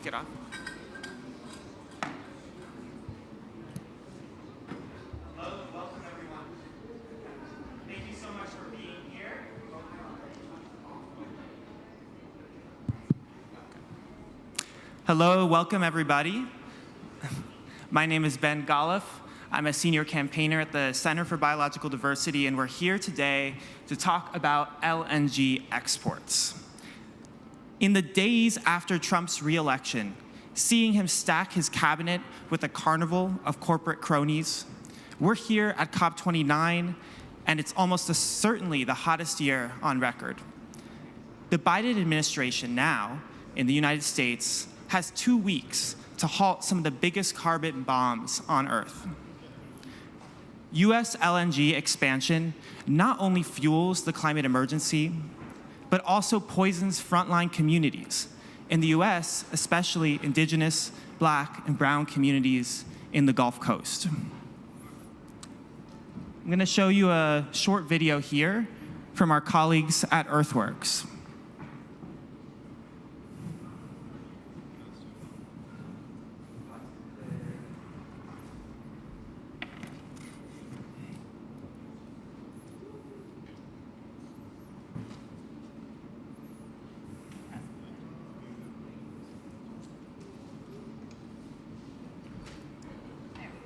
kick it off. Hello, welcome everyone. Thank you so much for being here. Hello, welcome everybody. My name is Ben Golliff. I'm a senior campaigner at the Center for Biological Diversity, and we're here today to talk about LNG exports. In the days after Trump's re-election, seeing him stack his cabinet with a carnival of corporate cronies, we're here at COP29, and it's almost certainly the hottest year on record. The Biden administration now, in the United States, has 2 weeks to halt some of the biggest carbon bombs on Earth. US LNG expansion not only fuels the climate emergency, but also poisons frontline communities. In the US, especially indigenous, Black, and brown communities in the Gulf Coast. I'm going to show you a short video here from our colleagues at Earthworks.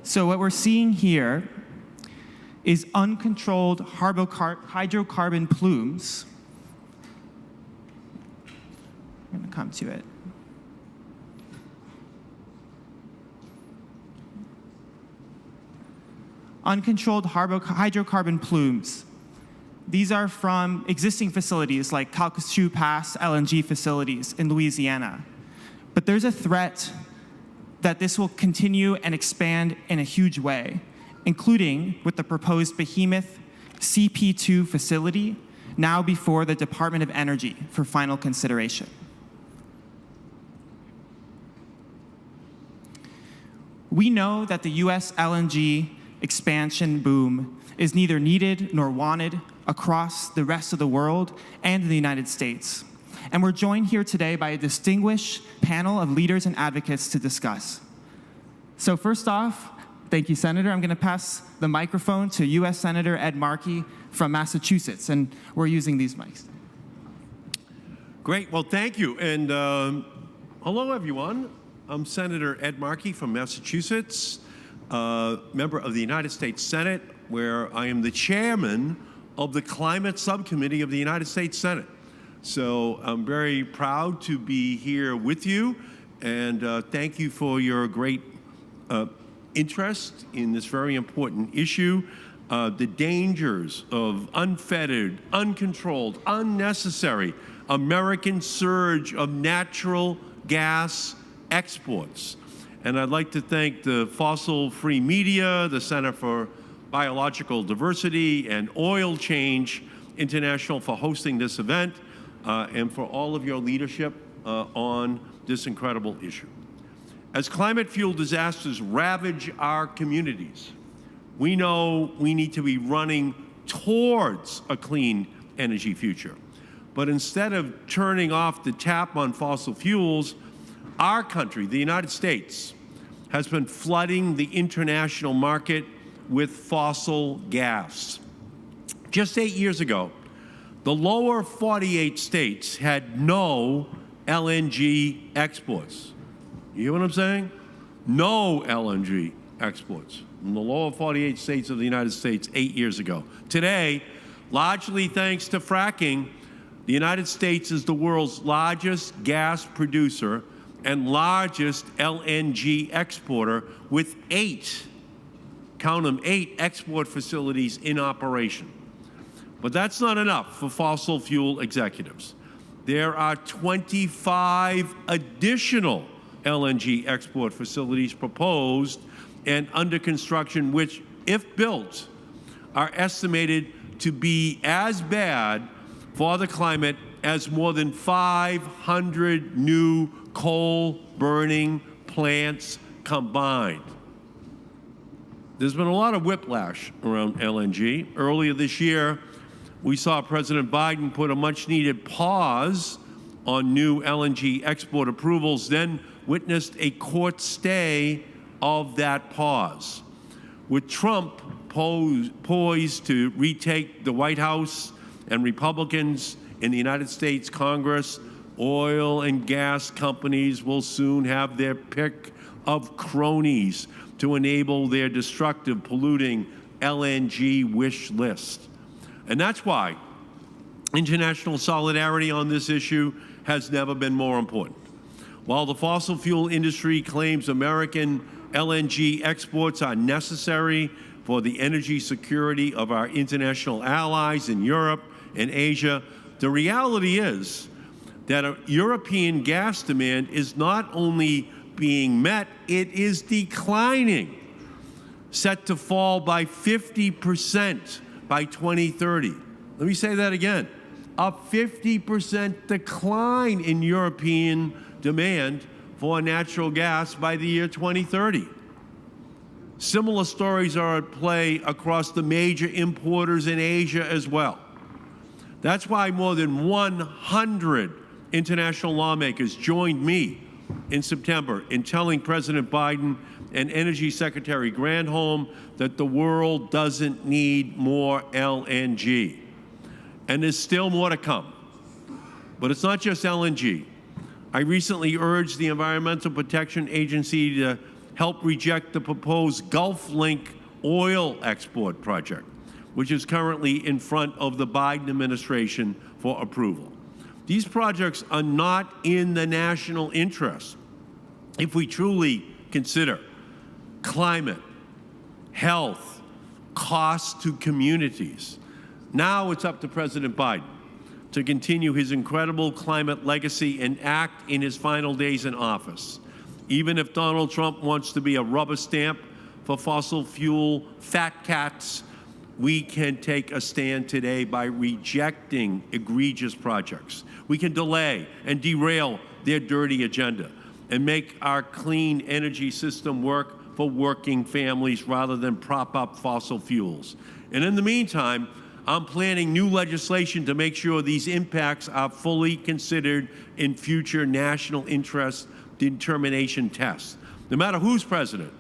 So what we're seeing here is uncontrolled hydrocarbon plumes. I'm going to come to it. Uncontrolled hydrocarbon plumes. These are from existing facilities like Calcasieu Pass LNG facilities in Louisiana. But there's a threat that this will continue and expand in a huge way, including with the proposed behemoth CP2 facility, now before the Department of Energy for final consideration. We know that the US LNG expansion boom is neither needed nor wanted across the rest of the world and the United States. And we're joined here today by a distinguished panel of leaders and advocates to discuss. So first off, thank you, Senator. I'm going to pass the microphone to U.S. Senator Ed Markey from Massachusetts, and we're using these mics. Great. Well, thank you. And hello, everyone. I'm Senator Ed Markey from Massachusetts, member of the United States Senate, where I am the chairman of the Climate Subcommittee of the United States Senate. So I'm very proud to be here with you, and thank you for your great interest in this very important issue. The dangers of unfettered, uncontrolled, unnecessary American surge of natural gas exports. And I'd like to thank the Fossil-Free Media, the Center for Biological Diversity, and Oil Change International for hosting this event. And for all of your leadership on this incredible issue. As climate-fueled disasters ravage our communities, we know we need to be running towards a clean energy future. But instead of turning off the tap on fossil fuels, our country, the United States, has been flooding the international market with fossil gas. Just 8 years ago, the lower 48 states had no LNG exports. You hear what I'm saying? No LNG exports in the lower 48 states of the United States 8 years ago. Today, largely thanks to fracking, the United States is the world's largest gas producer and largest LNG exporter with 8, count them, 8 export facilities in operation. But that's not enough for fossil fuel executives. There are 25 additional LNG export facilities proposed and under construction, which, if built, are estimated to be as bad for the climate as more than 500 new coal-burning plants combined. There's been a lot of whiplash around LNG. Earlier this year, we saw President Biden put a much-needed pause on new LNG export approvals, then witnessed a court stay of that pause. With Trump poised to retake the White House and Republicans in the United States Congress, oil and gas companies will soon have their pick of cronies to enable their destructive, polluting LNG wish list. And that's why international solidarity on this issue has never been more important. While the fossil fuel industry claims American LNG exports are necessary for the energy security of our international allies in Europe and Asia, the reality is that European gas demand is not only being met, it is declining, set to fall by 50% by 2030. Let me say that again. A 50% decline in European demand for natural gas by the year 2030. Similar stories are at play across the major importers in Asia as well. That's why more than 100 international lawmakers joined me in September in telling President Biden and Energy Secretary Granholm that the world doesn't need more LNG. And there's still more to come. But it's not just LNG. I recently urged the Environmental Protection Agency to help reject the proposed Gulf Link oil export project, which is currently in front of the Biden administration for approval. These projects are not in the national interest if we truly consider climate, health, cost to communities. Now it's up to President Biden to continue his incredible climate legacy and act in his final days in office. Even if Donald Trump wants to be a rubber stamp for fossil fuel fat cats, we can take a stand today by rejecting egregious projects. We can delay and derail their dirty agenda and make our clean energy system work for working families rather than prop up fossil fuels. And in the meantime, I'm planning new legislation to make sure these impacts are fully considered in future national interest determination tests. No matter who's president,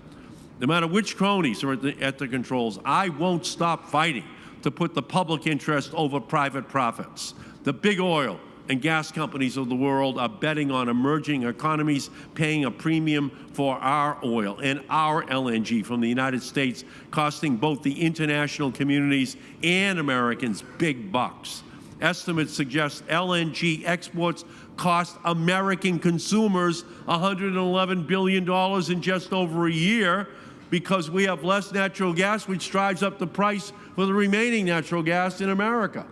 no matter which cronies are at the controls, I won't stop fighting to put the public interest over private profits. The big oil and gas companies of the world are betting on emerging economies paying a premium for our oil and our LNG from the United States, costing both the international communities and Americans big bucks. Estimates suggest LNG exports cost American consumers $111 billion in just over a year because we have less natural gas, which drives up the price for the remaining natural gas in America.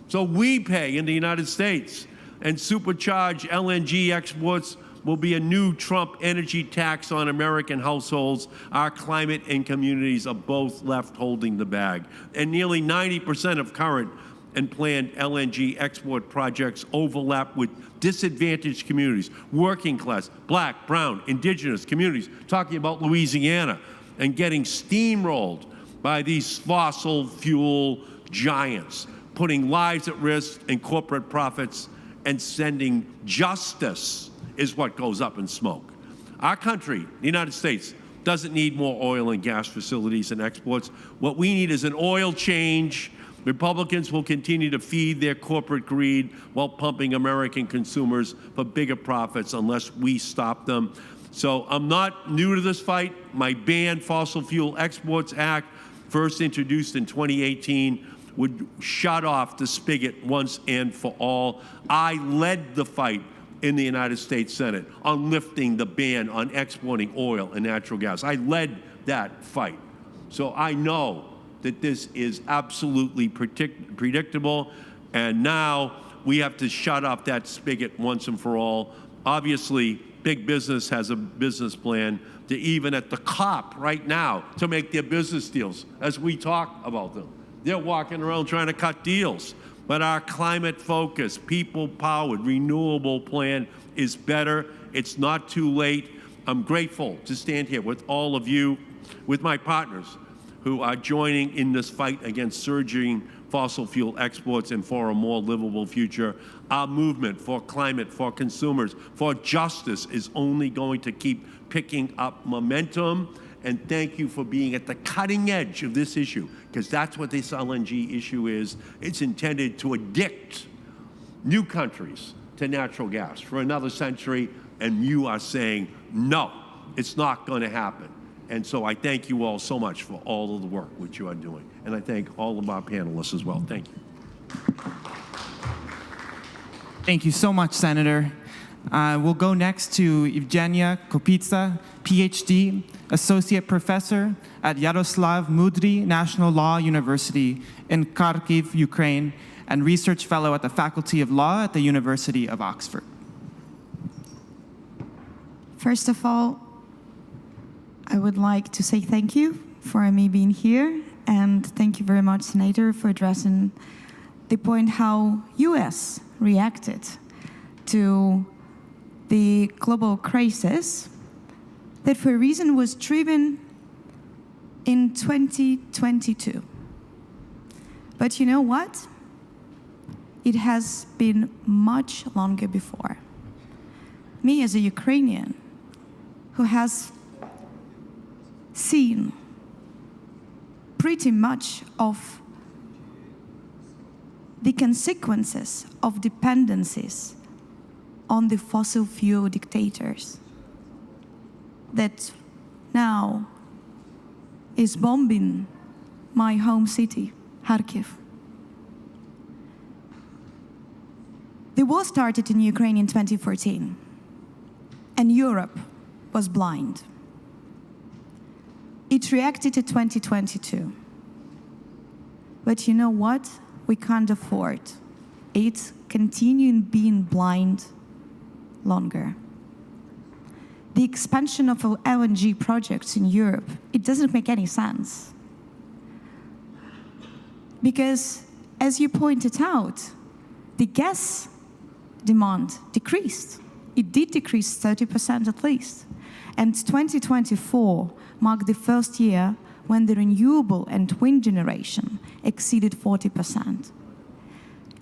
So we pay in the United States, and supercharged LNG exports will be a new Trump energy tax on American households. Our climate and communities are both left holding the bag. And nearly 90% of current and planned LNG export projects overlap with disadvantaged communities, working class, black, brown, indigenous communities, talking about Louisiana, and getting steamrolled by these fossil fuel giants, putting lives at risk and corporate profits, and sending justice is what goes up in smoke. Our country, the United States, doesn't need more oil and gas facilities and exports. What we need is an oil change. Republicans will continue to feed their corporate greed while pumping American consumers for bigger profits unless we stop them. So I'm not new to this fight. My Ban Fossil Fuel Exports Act, first introduced in 2018, would shut off the spigot once and for all. I led the fight in the United States Senate on lifting the ban on exporting oil and natural gas. I led that fight. So I know that this is absolutely predictable, and now we have to shut off that spigot once and for all. Obviously, big business has a business plan to even at the COP right now to make their business deals as we talk about them. They're walking around trying to cut deals. But our climate-focused, people-powered, renewable plan is better. It's not too late. I'm grateful to stand here with all of you, with my partners who are joining in this fight against surging fossil fuel exports and for a more livable future. Our movement for climate, for consumers, for justice is only going to keep picking up momentum. And thank you for being at the cutting edge of this issue, because that's what this LNG issue is. It's intended to addict new countries to natural gas for another century, and you are saying, no, it's not going to happen. And so I thank you all so much for all of the work which you are doing. And I thank all of our panelists as well. Thank you. Thank you so much, Senator. We'll go next to Evgenia Kopitsa, PhD, Associate Professor at Yaroslav Mudry National Law University in Kharkiv, Ukraine, and Research Fellow at the Faculty of Law at the University of Oxford. First of all, I would like to say thank you for me being here, and thank you very much, Senator, for addressing the point how U.S. reacted to the global crisis that for a reason was driven in 2022. But you know what? It has been much longer before. Me as a Ukrainian who has seen pretty much of the consequences of dependencies on the fossil fuel dictators that now is bombing my home city, Kharkiv. The war started in Ukraine in 2014, and Europe was blind. It reacted to 2022. But you know what? We can't afford it continuing being blind longer. The expansion of LNG projects in Europe, it doesn't make any sense. Because, as you pointed out, the gas demand decreased. It did decrease 30% at least. And 2024 marked the first year when the renewable and wind generation exceeded 40%.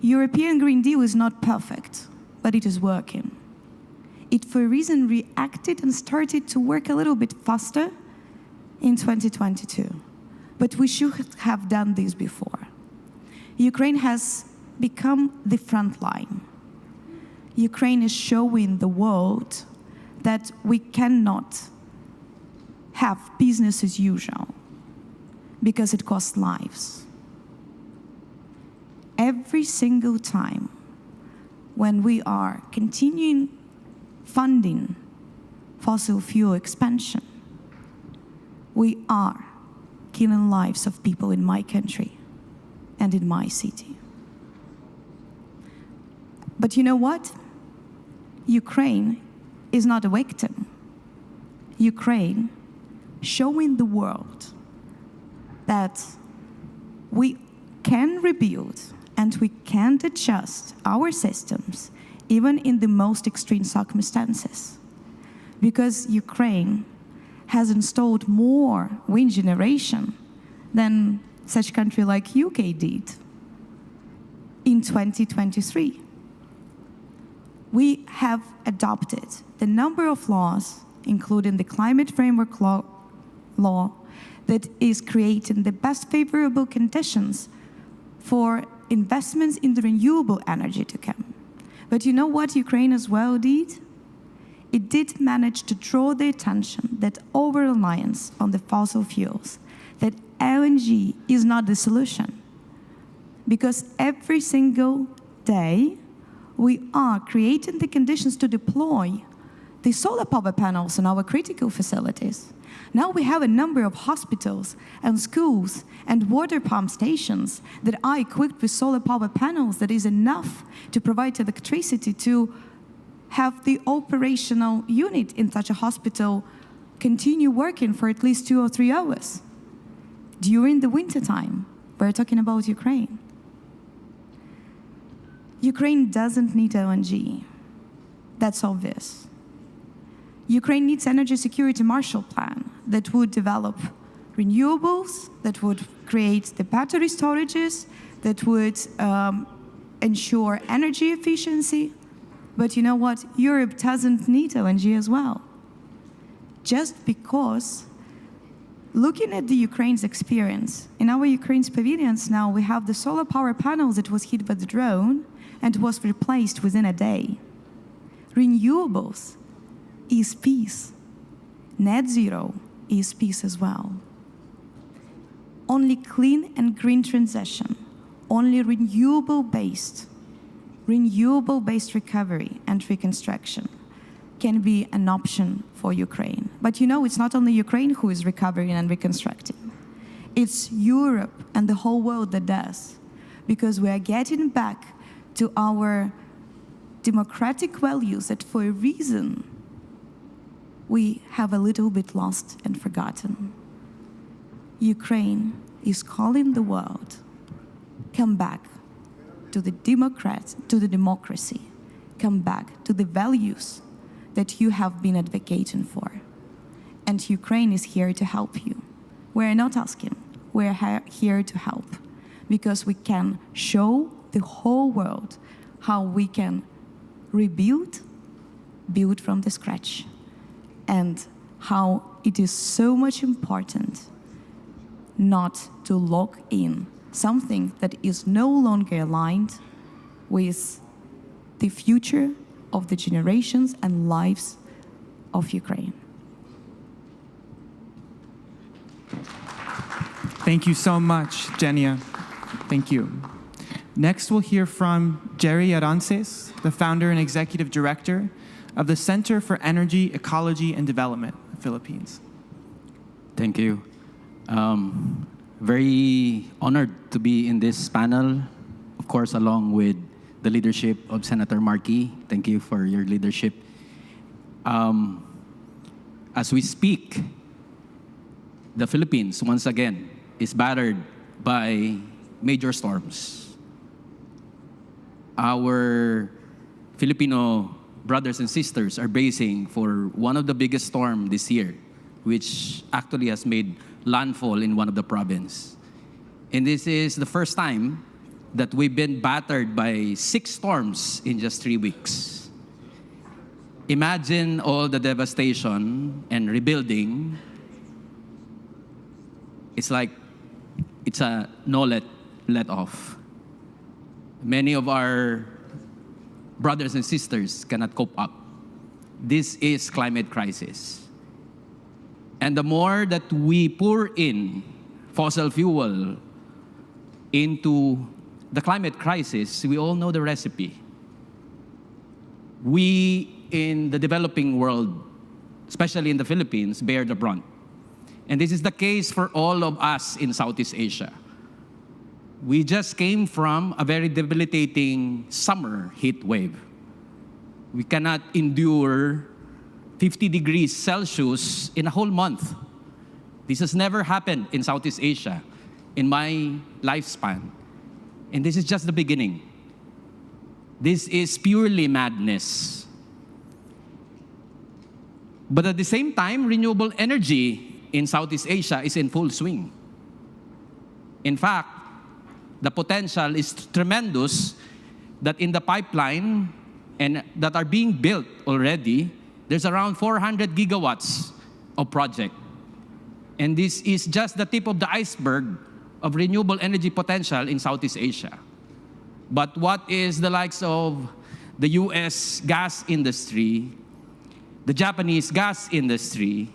European Green Deal is not perfect, but it is working. It, for a reason, reacted and started to work a little bit faster in 2022. But we should have done this before. Ukraine has become the front line. Ukraine is showing the world that we cannot have business as usual because it costs lives. Every single time when we are continuing funding fossil fuel expansion, we are killing lives of people in my country and in my city. But you know what? Ukraine is not a victim. Ukraine showing the world that we can rebuild and we can adjust our systems even in the most extreme circumstances. Because Ukraine has installed more wind generation than such country like UK did in 2023. We have adopted the number of laws, including the Climate Framework Law, that is creating the best favorable conditions for investments in the renewable energy to come. But you know what Ukraine as well did? It did manage to draw the attention that over-reliance on the fossil fuels, that LNG is not the solution. Because every single day, we are creating the conditions to deploy the solar power panels in our critical facilities. Now we have a number of hospitals and schools and water pump stations that are equipped with solar power panels that is enough to provide electricity to have the operational unit in such a hospital continue working for at least 2 or 3 hours. During the winter time, we're talking about Ukraine. Ukraine doesn't need LNG. That's obvious. Ukraine needs energy security Marshall Plan that would develop renewables, that would create the battery storages, that would ensure energy efficiency. But you know what? Europe doesn't need LNG as well. Just because, looking at the Ukraine's experience, in our Ukraine's pavilions now, we have the solar power panels that was hit by the drone and was replaced within a day. Renewables is peace. Net zero is peace as well. Only clean and green transition, only renewable-based recovery and reconstruction can be an option for Ukraine. But you know, it's not only Ukraine who is recovering and reconstructing. It's Europe and the whole world that does. Because we are getting back to our democratic values that for a reason we have a little bit lost and forgotten. Ukraine is calling the world, come back to the democracy, come back to the values that you have been advocating for. And Ukraine is here to help you. We're not asking, we're here to help, because we can show the whole world how we can build from the scratch, and how it is so much important not to lock in something that is no longer aligned with the future of the generations and lives of Ukraine. Thank you so much, Genia. Thank you. Next, we'll hear from Jerry Arances, the founder and executive director of the Center for Energy, Ecology, and Development, Philippines. Thank you. Very honored to be in this panel, of course, along with the leadership of Senator Markey. Thank you for your leadership. As we speak, the Philippines, once again, is battered by major storms. Our Filipino brothers and sisters are bracing for one of the biggest storms this year, which actually has made landfall in one of the provinces. And this is the first time that we've been battered by 6 storms in just 3 weeks. Imagine all the devastation and rebuilding. It's like it's a no let off. Many of our brothers and sisters cannot cope up. This is climate crisis. And the more that we pour in fossil fuel into the climate crisis, we all know the recipe. We in the developing world, especially in the Philippines, bear the brunt. And this is the case for all of us in Southeast Asia. We just came from a very debilitating summer heat wave. We cannot endure 50 degrees Celsius in a whole month. This has never happened in Southeast Asia in my lifespan. And this is just the beginning. This is purely madness. But at the same time, renewable energy in Southeast Asia is in full swing. In fact, the potential is tremendous that in the pipeline and that are being built already, there's around 400 gigawatts of project. And this is just the tip of the iceberg of renewable energy potential in Southeast Asia. But what is the likes of the US gas industry, the Japanese gas industry,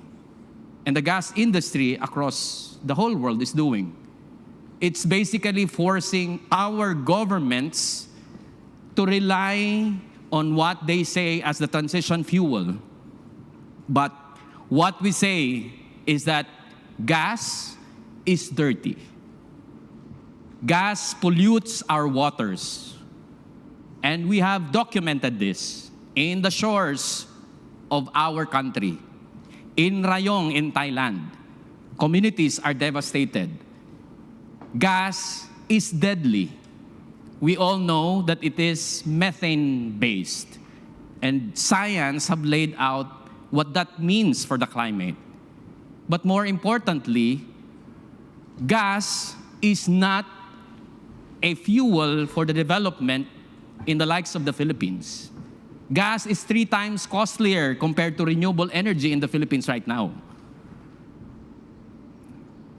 and the gas industry across the whole world is doing? It's basically forcing our governments to rely on what they say as the transition fuel. But what we say is that gas is dirty. Gas pollutes our waters. And we have documented this in the shores of our country. In Rayong, in Thailand, communities are devastated. Gas is deadly. We all know that it is methane-based. And science have laid out what that means for the climate. But more importantly, gas is not a fuel for the development in the likes of the Philippines. Gas is 3 times costlier compared to renewable energy in the Philippines right now.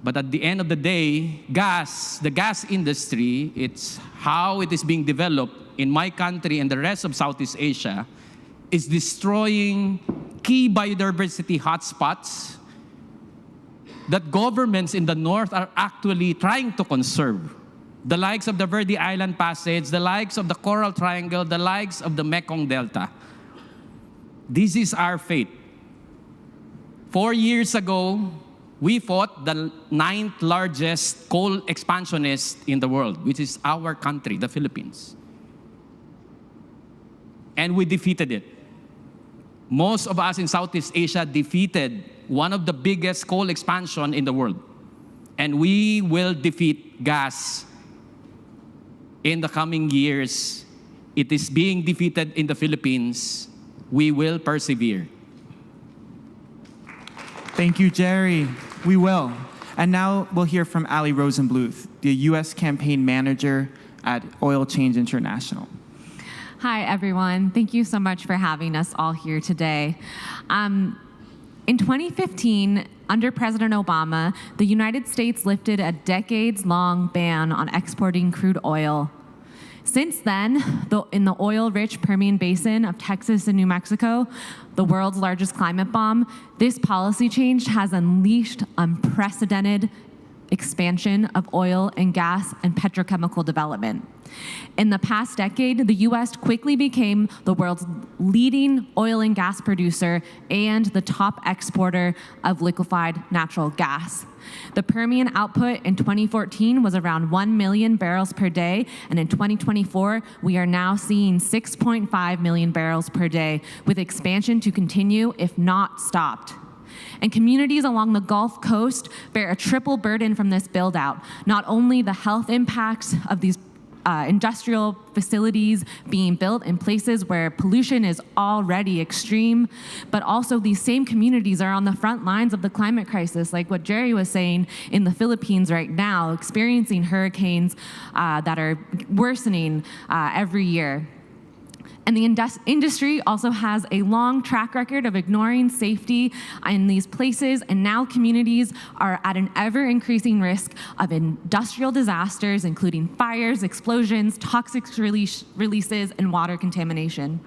But at the end of the day, the gas industry, it's how it is being developed in my country and the rest of Southeast Asia, is destroying key biodiversity hotspots that governments in the north are actually trying to conserve. The likes of the Verde Island Passage, the likes of the Coral Triangle, the likes of the Mekong Delta. This is our fate. 4 years ago, we fought the 9th largest coal expansionist in the world, which is our country, the Philippines. And we defeated it. Most of us in Southeast Asia defeated one of the biggest coal expansion in the world. And we will defeat gas in the coming years. It is being defeated in the Philippines. We will persevere. Thank you, Jerry. We will. And now we'll hear from Ali Rosenbluth, the U.S. campaign manager at Oil Change International. Hi, everyone. Thank you so much for having us all here today. In 2015, under President Obama, the United States lifted a decades-long ban on exporting crude oil. Since then, in the oil-rich Permian Basin of Texas and New Mexico, the world's largest climate bomb, this policy change has unleashed unprecedented expansion of oil and gas and petrochemical development. In the past decade, the U.S. quickly became the world's leading oil and gas producer and the top exporter of liquefied natural gas. The Permian output in 2014 was around 1 million barrels per day, and in 2024, we are now seeing 6.5 million barrels per day, with expansion to continue, if not stopped. And communities along the Gulf Coast bear a triple burden from this build-out. Not only the health impacts of these industrial facilities being built in places where pollution is already extreme, but also these same communities are on the front lines of the climate crisis, like what Jerry was saying in the Philippines right now, experiencing hurricanes that are worsening every year. And the industry also has a long track record of ignoring safety in these places, and now communities are at an ever-increasing risk of industrial disasters, including fires, explosions, toxic releases, and water contamination.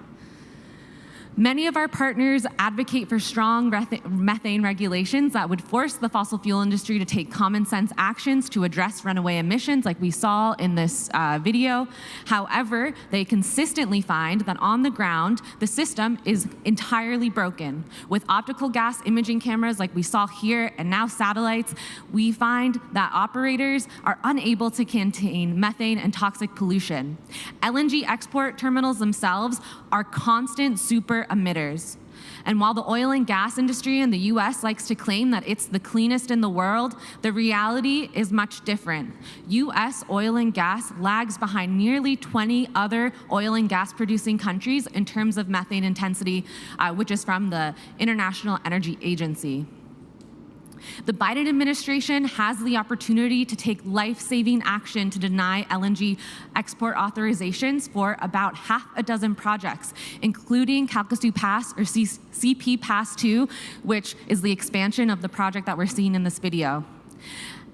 Many of our partners advocate for strong methane regulations that would force the fossil fuel industry to take common sense actions to address runaway emissions like we saw in this video. However, they consistently find that on the ground, the system is entirely broken. With optical gas imaging cameras like we saw here and now satellites, we find that operators are unable to contain methane and toxic pollution. LNG export terminals themselves are constant super emitters. And while the oil and gas industry in the US likes to claim that it's the cleanest in the world, the reality is much different. US oil and gas lags behind nearly 20 other oil and gas producing countries in terms of methane intensity, which is from the International Energy Agency. The Biden administration has the opportunity to take life-saving action to deny LNG export authorizations for about half a dozen projects, including Calcasieu Pass, or CP Pass 2, which is the expansion of the project that we're seeing in this video.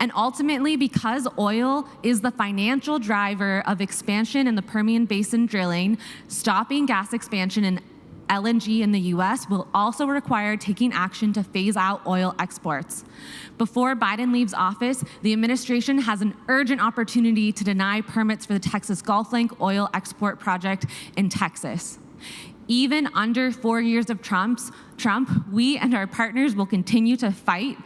And ultimately, because oil is the financial driver of expansion in the Permian Basin drilling, stopping gas expansion in LNG in the US will also require taking action to phase out oil exports. Before Biden leaves office, the administration has an urgent opportunity to deny permits for the Texas Gulf Link oil export project in Texas. Even under 4 years of Trump, we and our partners will continue to fight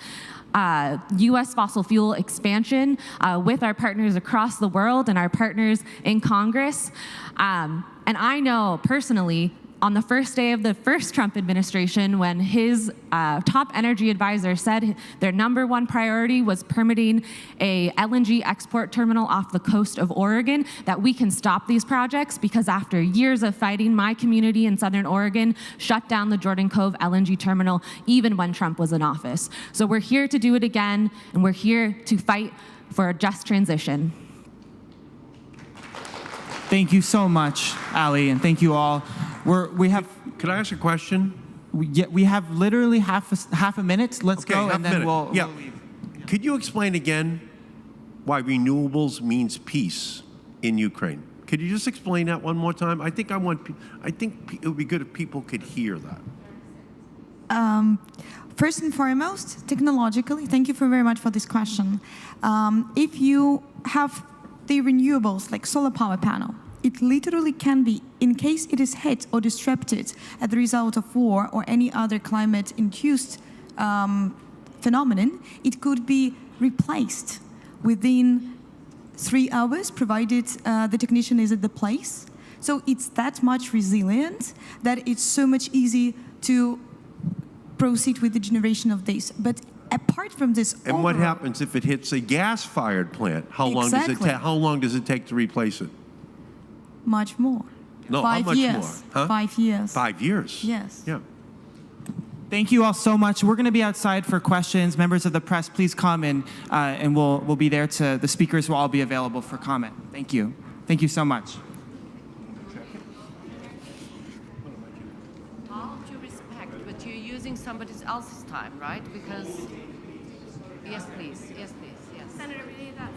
U.S. fossil fuel expansion with our partners across the world and our partners in Congress. And I know personally, on the first day of the first Trump administration, when his top energy advisor said their number one priority was permitting a LNG export terminal off the coast of Oregon, that we can stop these projects because after years of fighting, my community in Southern Oregon shut down the Jordan Cove LNG terminal even when Trump was in office. So we're here to do it again, and we're here to fight for a just transition. Thank you so much, Ali, and thank you all. Could I ask a question? We have literally half a minute. Let's Okay, go, half and a then minute. we'll Yeah. leave. Could you explain again why renewables means peace in Ukraine? Could you just explain that one more time? I think it would be good if people could hear that. First and foremost, technologically, thank you very much for this question. If you have the renewables like solar power panel, it literally can be, in case it is hit or disrupted as the result of war or any other climate-induced phenomenon, it could be replaced within 3 hours, provided the technician is at the place. So it's that much resilient that it's so much easy to proceed with the generation of this. But apart from this, And what happens if it hits a gas-fired plant? How Exactly. long does it take to replace it? Much more. No, 5 how much years. more? Huh? 5 years. 5 years? Yes. Yeah. Thank you all so much. We're going to be outside for questions. Members of the press, please come and we'll be there. The speakers will all be available for comment. Thank you. Thank you so much. All due respect, but you're using somebody else's time, right? Because, yes, please. Yes, please. Yes. Senator, we need that